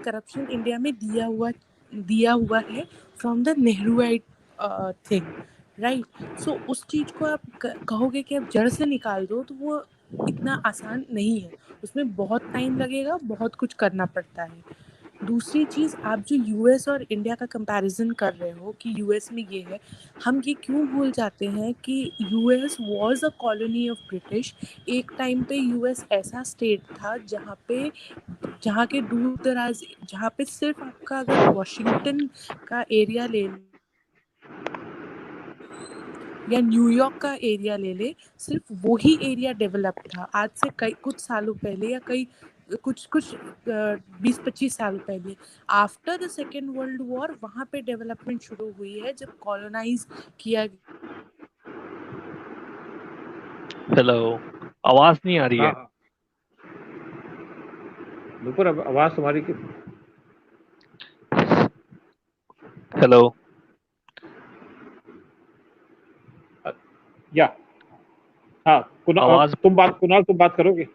Corruption India में दिया हुआ है फ्रॉम द नेहरूआइट थिंग, राइट? सो उस चीज़ को आप कहोगे कि आप जड़ से निकाल दो, तो वो इतना आसान नहीं है, उसमें बहुत टाइम लगेगा, बहुत कुछ करना पड़ता है। दूसरी चीज़, आप जो यूएस और इंडिया का कंपैरिजन कर रहे हो कि यूएस में ये है, हम ये क्यों भूल जाते हैं कि US was a colony of British. एक टाइम पे यूएस ऐसा स्टेट था जहाँ के दूर दराज, जहाँ पे सिर्फ आपका अगर वॉशिंगटन का एरिया ले या न्यूयॉर्क का एरिया ले ले, सिर्फ वो ही एरिया डेवलप था आज से कुछ सालों पहले, या कुछ 20-25 साल पहले। After the second world war वहाँ पे डेवलपमेंट शुरू हुई है, जब कॉलोनाइज किया। हेलो, आवाज नहीं आ रही है। हाँ नुपुर, अब आवाज तुम्हारी हेलो, या हाँ आवाज कुणाल तुम बात करोगे?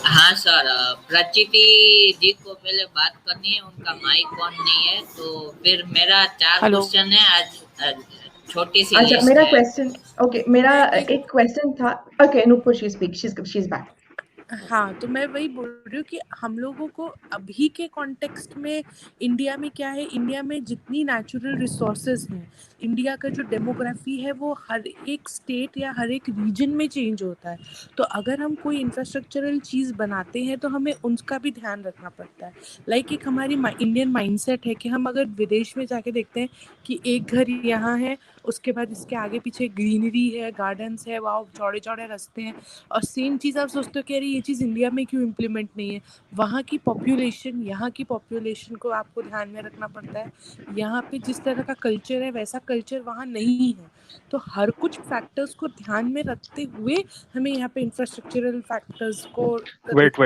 हाँ सर, प्रचिति जी को पहले बात करनी है, उनका माइक ऑन नहीं है। तो फिर मेरा 4 क्वेश्चन है आज, छोटी सी अच्छा, लिस्ट मेरा है। क्वेश्चन, ओके, मेरा एक क्वेश्चन था। Okay, Nupur, she speak, she is back. हाँ, तो मैं वही बोल रही हूँ कि हम लोगों को अभी के कॉन्टेक्स्ट में इंडिया में क्या है, इंडिया में जितनी नेचुरल रिसोर्सेज हैं, इंडिया का जो डेमोग्राफी है वो हर एक स्टेट या हर एक रीजन में चेंज होता है। तो अगर हम कोई इंफ्रास्ट्रक्चरल चीज़ बनाते हैं तो हमें उसका भी ध्यान रखना पड़ता है। लाइक एक हमारी इंडियन माइंडसेट है कि हम अगर विदेश में जाके देखते हैं कि एक घर यहाँ है, उसके बाद इसके आगे पीछे ग्रीनरी है, गार्डन्स है, वहाँ चौड़े चौड़े रास्ते हैं, और सेम चीज़ आप सोचते हो कि अरे ये चीज़ इंडिया में क्यों इम्प्लीमेंट नहीं है। वहाँ की पॉपुलेशन, यहाँ की पॉपुलेशन को आपको ध्यान में रखना पड़ता है। यहाँ पे जिस तरह का कल्चर है वैसा कल्चर वहाँ नहीं है। तो हर कुछ फैक्टर्स को ध्यान में रखते हुए हमें यहाँ पे इंफ्रास्ट्रक्चरल फैक्टर्स को वेट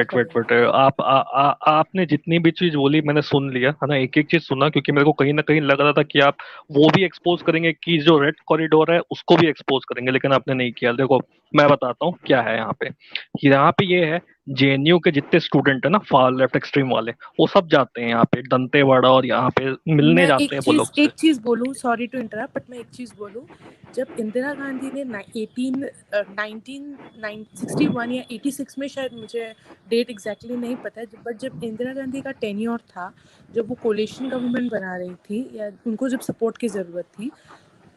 आपने जितनी भी चीज बोली मैंने सुन लिया है ना, एक एक चीज सुना, क्योंकि मेरे को कहीं ना कहीं लग रहा था कि आप वो भी एक्सपोज करेंगे कि जो रेड कॉरिडोर है उसको भी एक्सपोज करेंगे, लेकिन आपने नहीं किया। देखो मैं बताता हूँ क्या है यहाँ पे ये है, जेएनयू के जितने स्टूडेंट है ना, फार लेफ्ट एक्सट्रीम वाले, वो सब जाते हैं यहाँ पे दंतेवाड़ा, और यहाँ पे मिलने मैं जाते हैं वो लोग से। एक चीज़ बोलूँ, सॉरी टू इंटरप्ट, बट मैं एक चीज़ बोलूँ। जब इंदिरा गांधी ने 1961 या 86 में, शायद मुझे डेट एग्जैक्टली नहीं पता है, बट जब इंदिरा गांधी का टेन्योर था, जब वो कोलिशन गवर्नमेंट बना रही थी या उनको जब सपोर्ट की ज़रूरत थी,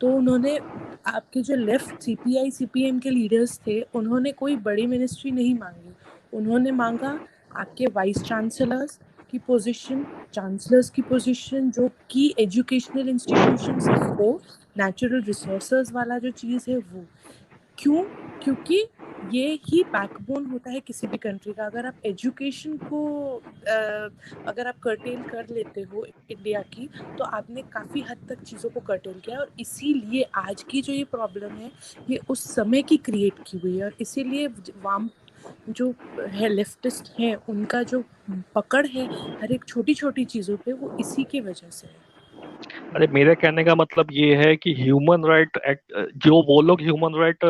तो उन्होंने आपके जो लेफ्ट सीपीआई सीपीएम के लीडर्स थे, उन्होंने कोई बड़ी मिनिस्ट्री नहीं मांगी। उन्होंने मांगा आपके वाइस चांसलर्स की पोजीशन, चांसलर्स की पोजीशन, जो की एजुकेशनल इंस्टीट्यूशंस हो, नेचुरल रिसोर्सेज वाला जो चीज़ है वो। क्यों? क्योंकि ये ही बैकबोन होता है किसी भी कंट्री का। अगर आप एजुकेशन को अगर आप कर्टेल कर लेते हो इंडिया की, तो आपने काफ़ी हद तक चीज़ों को कर्टेल किया, और इसीलिए आज की जो ये प्रॉब्लम है ये उस समय की क्रिएट की हुई है, और इसीलिए वाम जो है, लेफ्टिस्ट हैं, उनका जो पकड़ है हर एक छोटी छोटी चीज़ों पे, वो इसी की वजह से है। अरे मेरे कहने का मतलब ये है कि ह्यूमन राइट एक्ट, जो वो लोग ह्यूमन राइट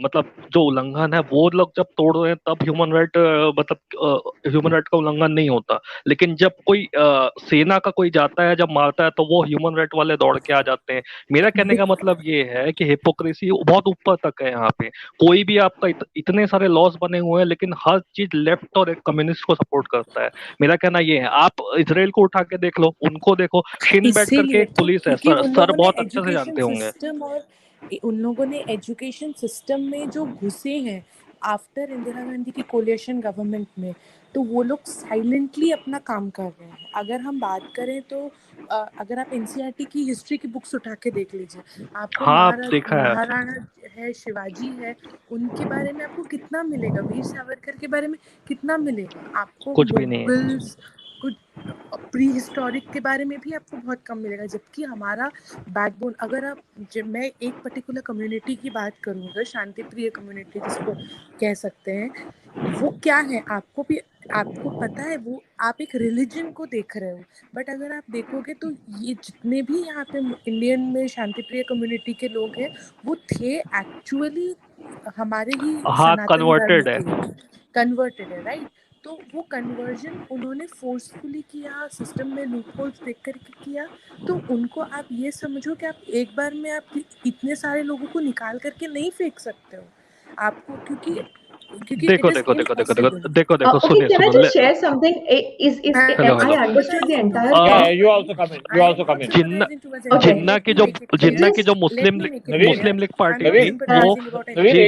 मतलब जो उल्लंघन है वो लोग जब तोड़ रहे हैं तब ह्यूमन राइट मतलब ह्यूमन राइट का उल्लंघन नहीं होता। लेकिन जब कोई सेना का कोई जाता है, जब मारता है, तो वो ह्यूमन राइट वाले दौड़ के आ जाते हैं। मेरा कहने का मतलब ये है कि हिपोक्रेसी बहुत ऊपर तक है यहाँ पे। कोई भी आपका इतने सारे लॉस बने हुए हैं, लेकिन हर चीज लेफ्ट और एक कम्युनिस्ट को सपोर्ट करता है। मेरा कहना ये है, आप इसराइल को उठा के देख लो, उनको देखो, शिन बेट करके एक पुलिस है, सर बहुत अच्छे से जानते होंगे। उन लोगों ने एजुकेशन सिस्टम में जो घुसे हैं आफ्टर इंदिरा गांधी की कोलिशन गवर्नमेंट में, तो वो लोग साइलेंटली अपना काम कर रहे हैं। अगर हम बात करें तो अगर आप एनसीईआरटी की हिस्ट्री की बुक्स उठा के देख लीजिए, आपको महाराणा है, शिवाजी है, उनके बारे में आपको कितना मिलेगा, वीर सावरकर के बारे में कितना मिलेगा आपको, कुछ भी नहीं है। मुगल्स, कुछ प्री हिस्टोरिक के बारे में भी आपको बहुत कम मिलेगा। जबकि हमारा बैकबोन, अगर आप, जब मैं एक पर्टिकुलर कम्युनिटी की बात करूँगा, शांति प्रिय कम्युनिटी जिसको कह सकते हैं, वो क्या है आपको पता है, वो आप एक रिलीजन को देख रहे हो, बट अगर आप देखोगे तो ये जितने भी यहाँ पे इंडियन में शांति प्रिय कम्युनिटी के लोग हैं, वो थे एक्चुअली हमारे ही सनातन धर्म के, कन्वर्टेड है, राइट? तो वो कन्वर्जन उन्होंने फोर्सफुली किया, सिस्टम में लूपहोल्स देख करके किया। तो उनको आप ये समझो कि आप एक बार में आप इतने सारे लोगों को निकाल करके नहीं फेंक सकते हो आपको, क्योंकि देखो it is देखो देखो देखो impossible. देखो देखो Okay, सुनिए can I सुनो just share something? Hello, I hello. understood the entire Uh, point. You also come in. You also come in. Jinnah Okay. जिन्ना की जो मुस्लिम लीग पार्टी थी वो नवीन जी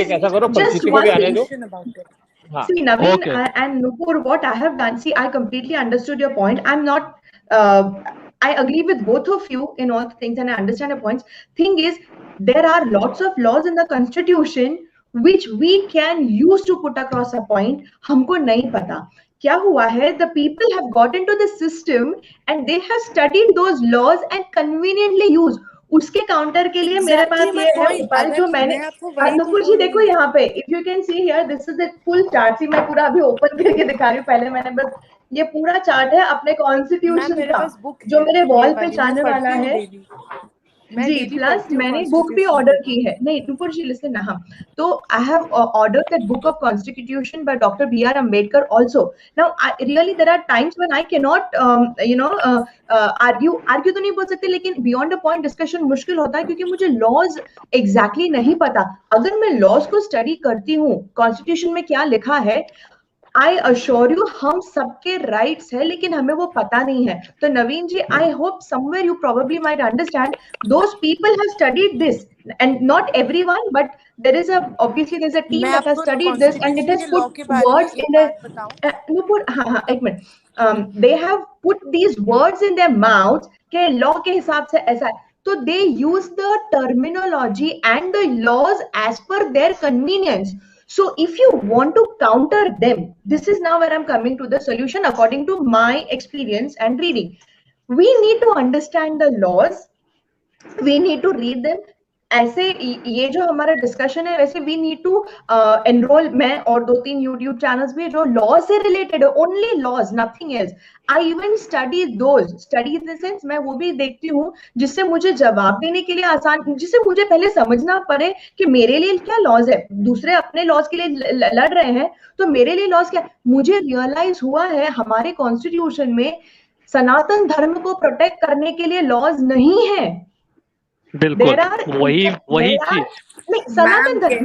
एक ऐसा करो, Just परिस्थिति को भी one आने thing. दो. हाँ. See, Naveen Okay. and Nupur, what I have done, see, I completely understood your point. I'm not, I agree with both of you in all things and I understand your points. Thing is, there are lots of laws in the constitution which we can use to put across a point. हमको नहीं पता क्या हुआ है. The people have got into the system and they have studied those laws and conveniently used. उसके counter के लिए मेरे पास ये है उपाय जो मैंने. नुपुर जी देखो यहाँ पे, if you can see here, this is the full chart. See मैं पूरा अभी ओपन करके दिखा रही हूँ. पहले मैंने बस ये पूरा चार्ट है अपने कॉन्स्टिट्यूशन का जो मेरे वॉल पे जाने वाला है जी. प्लस मैंने बुक भी ऑर्डर की है. नहीं नुपुर जी लिसन ना, तो I have ordered that book of constitution by doctor B.R. Ambedkar also. Now really there are times when I cannot argue तो नहीं बोल सकते, लेकिन बियॉन्ड अ पॉइंट डिस्कशन मुश्किल होता है क्योंकि मुझे लॉज एग्जैक्टली नहीं पता. अगर मैं लॉज को स्टडी करती हूँ कॉन्स्टिट्यूशन में क्या लिखा है, आई अश्योर यू हम सबके राइट्स है लेकिन हमें वो पता नहीं है. तो Naveen ji, I hope somewhere you probably might understand those people have studied this and not everyone, but there is there's a team that has studied this and it has put words in their एक minute, they have put these words in their mouths के law के हिसाब से ऐसा है. तो they use the terminology and the laws as per their convenience. So if you want to counter them, this is now where I'm coming to the solution according to my experience and reading. We need to understand the laws, we need to read them. ऐसे ये जो हमारा discussion है वैसे we need to enrol. मैं और 2-3 YouTube channels भी जो लॉ से रिलेटेड है, only laws, nothing else. I even study those, study in the sense मैं वो भी देखती हूँ जिससे मुझे जवाब देने के लिए आसान, जिससे मुझे पहले समझना पड़े कि मेरे लिए क्या लॉज है. दूसरे अपने लॉज के लिए लड़ रहे हैं तो मेरे लिए लॉज क्या. मुझे रियलाइज हुआ है हमारे कॉन्स्टिट्यूशन में सनातन धर्म को प्रोटेक्ट करने के लिए लॉज नहीं है. बिल्कुल वही चीज. सनातन धर्म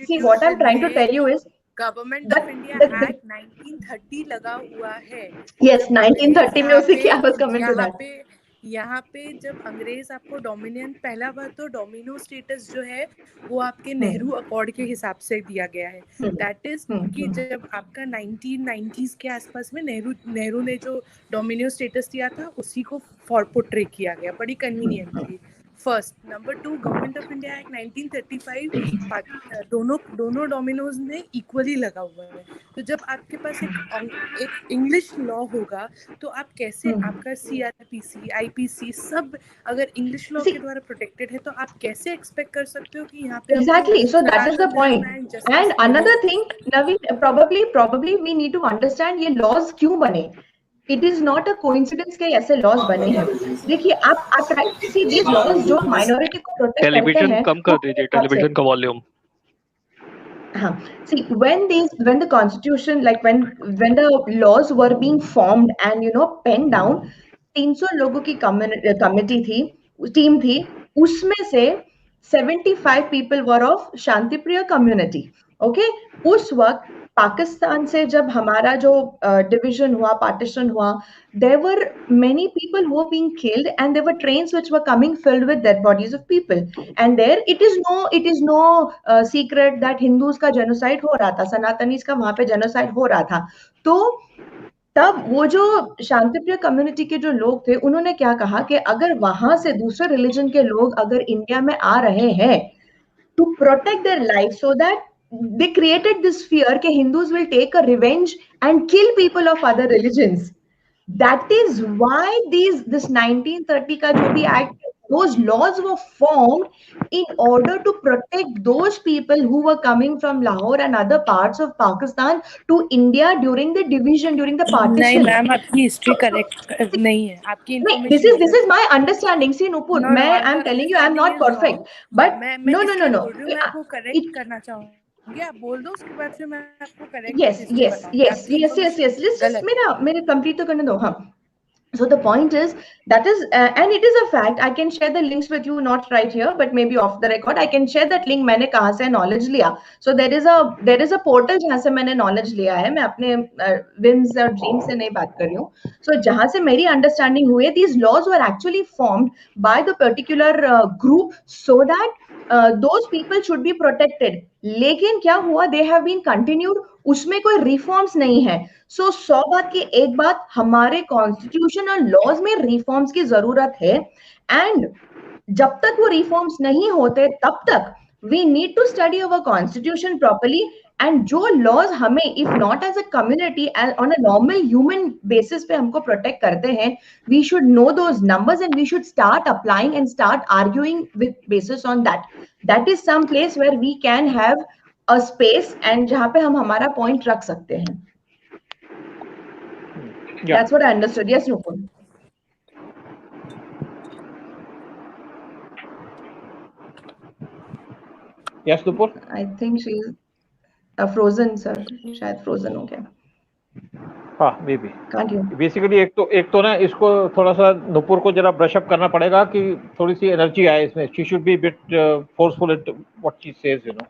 see what I'm trying to tell you is government of India act 1930 लगा हुआ है. yes 1930 में उसी की I was coming to that. यहाँ पे जब अंग्रेज आपको डोमिनियन, पहला बार तो डोमिनो स्टेटस जो है वो आपके नेहरू अकॉर्ड के हिसाब से दिया गया है. दैट इज कि जब आपका 1990s के आसपास में नेहरू ने जो डोमिनो स्टेटस दिया था उसी को पोर्ट्रे किया गया बड़ी conveniently. First. Number 2, government of India act 1935 दोनों डोमिनोज में इक्वली लगा हुआ है. तो जब आपके पास एक इंग्लिश लॉ होगा तो आप कैसे, आपका CRPC, IPC सब अगर इंग्लिश लॉ के द्वारा प्रोटेक्टेड है तो आप कैसे एक्सपेक्ट कर सकते हो कि यहाँ पे exactly. So that is the point. And another thing, Naveen, probably we need to understand ये laws क्यों बने. It is not a coincidence कि ऐसे laws बने हैं. देखिए आप try see these laws जो minority को protect करते हैं. टेलीविजन कम कर दीजिए, टेलीविजन का वॉल्यूम. हाँ. See when the constitution, like when the laws were being formed and penned down, 300 लोगों की कमिटी थी, टीम थी. उसमें से 75 people were of शांतिप्रिय community. Okay? उस वक्त पाकिस्तान से जब हमारा जो डिवीजन हुआ, पार्टीशन हुआ, there were many people who were being killed and there were trains which were coming filled with dead bodies of people. And there it is no secret that Hindus का genocide हो रहा था, सनातनीज का वहां पे genocide हो रहा था. तो तब वो जो शांतिप्रिय कम्युनिटी के जो लोग थे उन्होंने क्या कहा कि अगर वहां से दूसरे रिलीजन के लोग अगर इंडिया में आ रहे हैं to protect their life, so that they created this fear that Hindus will take a revenge and kill people of other religions. That is why this 1930 का जो भी act, those laws were formed in order to protect those people who were coming from Lahore and other parts of Pakistan to India during the division, during the partition. नहीं ma'am, आपकी history correct नहीं है, आपकी information. This is my understanding. See Nupur, मैं I'm telling you I'm not perfect, but no. मैं आपको correct करना चाहूँ. आप बोल दो, उसके बाद फिर मैं आपको करेक्ट yes हिस्ट्री yes बताऊंगी, yes आपकी yes yes yes information let's just गलत। मेरे कंप्लीट तो करने दो. हाँ. So the point is that is and it is a fact. I can share the links with you, not right here, but maybe off the record. I can share that link. मैंने कहाँ से knowledge लिया? So there is a portal जहाँ से मैंने knowledge लिया है. मैं अपने whims और dreams से नहीं बात कर रही हूँ. So जहाँ से मेरी understanding हुई, these laws were actually formed by the particular group so that those people should be protected. लेकिन क्या हुआ? They have been continued. उसमें कोई रिफॉर्म्स नहीं है. सो 100 बात की एक बात, हमारे कॉन्स्टिट्यूशन और लॉज में रिफॉर्म्स की जरूरत है. एंड जब तक वो रिफॉर्म्स नहीं होते तब तक we need to study our constitution properly. And जो लॉज हमें if not as a community on a normal human basis पे हमको प्रोटेक्ट करते हैं, we should know those numbers and we should start applying and start arguing with basis on that. That is some place where we can have a space and जहां पे हम हमारा point रख सकते हैं. Yeah. That's what I understood. Yes, Nupur. Yes, Nupur. I think she's frozen, sir. शायद frozen हो गया. हाँ, may be. Can't you? Basically एक तो ना इसको थोड़ा सा नुपुर को जरा ब्रश अप करना पड़ेगा कि थोड़ी सी एनर्जी आए इसमें. She should be bit forceful at what she says, you know.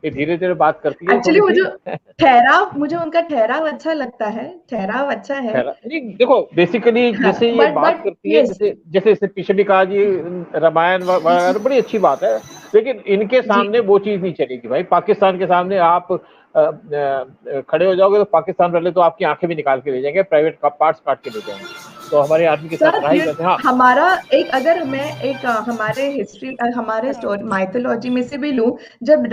ये धीरे धीरे बात करती है. Actually मुझे उनका ठहराव अच्छा लगता है. ठहराव अच्छा है. नहीं, देखो बेसिकली जैसे ये बात करती है, जैसे इससे पीछे भी कहा जी रामायण वगैरह बड़ी अच्छी बात है, लेकिन इनके सामने वो चीज नहीं चलेगी भाई. पाकिस्तान के सामने आप खड़े हो जाओगे तो पाकिस्तान वाले तो आपकी आंखें भी निकाल के ले जाएंगे, प्राइवेट पार्ट्स काट के ले जाएंगे. तो हमारे आदमी के साथ लड़ाई करते हैं. हाँ, हमारा एक अगर मैं एक हमारे हिस्ट्री हमारे स्टोरी माइथोलॉजी में से भी लूं, जब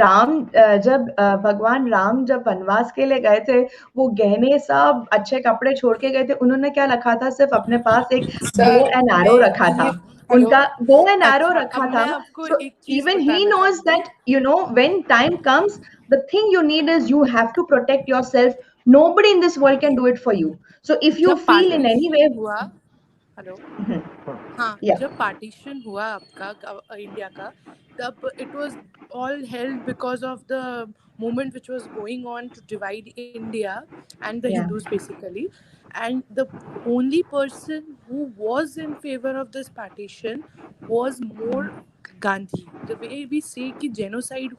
भगवान राम जब वनवास के लिए गए थे, वो गहने सब अच्छे कपड़े छोड़ के गए थे. उन्होंने क्या रखा था? सिर्फ अपने पास एक बो एंड एरो रखा था. उनका बो एंड एरो रखा था. So even he knows that, you know, when time comes, the thing you need is you have to protect yourself. Nobody in this world can do it for you. So if you feel in any way हुआ, hello, हाँ, जब partition हुआ आपका India का, तब it was all held because of the movement which was going on to divide India and the Hindus basically. And the only person who was in favor of this partition was more Gandhi. The way we say कि genocide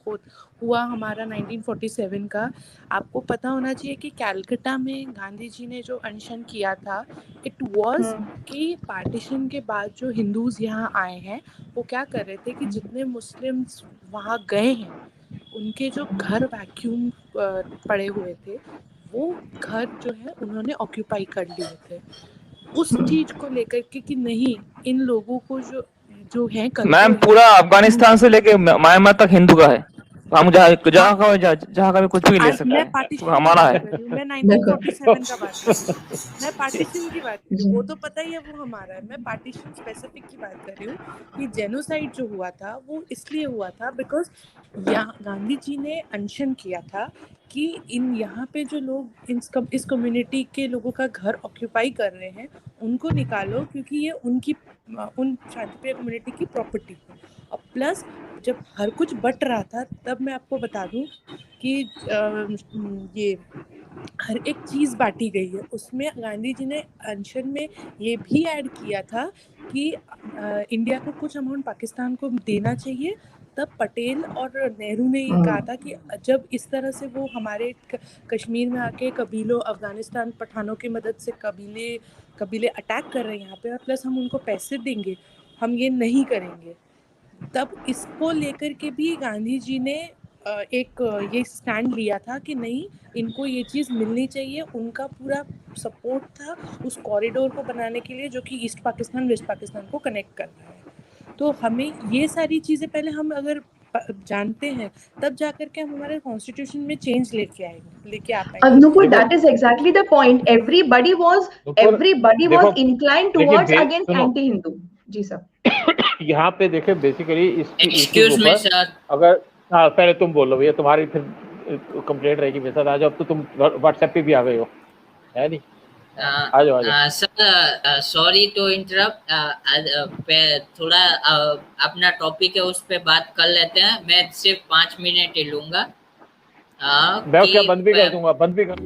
हुआ हमारा 1947 का, आपको पता होना चाहिए कि कैलकाटा में गांधी जी ने जो अनशन किया था, इट वाज कि पार्टीशन के बाद जो हिंदूज यहाँ आए हैं, वो क्या कर रहे थे कि जितने मुस्लिम्स वहाँ गए हैं, उनके जो घर वैक्यूम पड़े हुए थे, वो घर जो है उन्होंने ऑक्यूपाई कर लिए थे. उस चीज को लेकर के कि नहीं, इन लोगों को जो है मैम पूरा अफगानिस्तान से लेके म्यांमार तक हिंदू का है. हम जहाँ का भी कुछ भी ले सकते हैं, हमारा है. मैं 1947 का बात कर रही हूँ, मैं पार्टीशन की बात कर रही हूँ. वो तो पता ही है वो हमारा है. मैं पार्टीशन स्पेसिफिक की बात कर रही हूँ कि जेनोसाइड जो हुआ था वो इसलिए हुआ था बिकॉज गांधी जी ने अनशन किया था कि यहाँ पे जो लोग इस कम्युनिटी के लोगों का घर ऑक्यूपाई कर रहे हैं, उनको निकालो, क्योंकि ये उन शांतिप्रिय कम्युनिटी की प्रॉपर्टी है. और प्लस जब हर कुछ बट रहा था, तब मैं आपको बता दूं कि ये हर एक चीज़ बांटी गई है. उसमें गांधी जी ने अनशन में ये भी ऐड किया था कि इंडिया को कुछ अमाउंट पाकिस्तान को देना चाहिए. तब पटेल और नेहरू ने ये कहा था कि जब इस तरह से वो हमारे कश्मीर में आके कबीलों, अफगानिस्तान पठानों की मदद से कबीले अटैक कर रहे हैं यहाँ पे, और प्लस हम उनको पैसे देंगे, हम ये नहीं करेंगे. तब इसको लेकर के भी गांधी जी ने एक ये स्टैंड लिया था कि नहीं, इनको ये चीज़ मिलनी चाहिए. उनका पूरा सपोर्ट था उस कॉरिडोर को बनाने के लिए, जो कि ईस्ट पाकिस्तान वेस्ट पाकिस्तान को कनेक्ट करता है. तो हमें ये सारी चीज़ें पहले हम अगर जानते हैं, तब जाकर के हम हमारे कॉन्स्टिट्यूशन में चेंज लेके आ पाएंगे. Nupur, that is exactly the point. Everybody was inclined towards against anti-Hindu. Ji sir. यहाँ पे देखे बेसिकली एक्सक्यूज मी सर, अगर हाँ पहले तुम बोलो भैया, तुम्हारी फिर कंप्लेंट रहेगी मेरे साथ. आ जाओ, अब तो तुम व्हाट्सएप पे भी आ गए हो, है नहीं? आ जाओ सर. Sorry to interrupt. थोड़ा अपना टॉपिक है उस पे बात कर लेते हैं. मैं सिर्फ 5 मिनट ही लूंगा. मैं क्या बंद भी कर दूंगा, बंद भी कर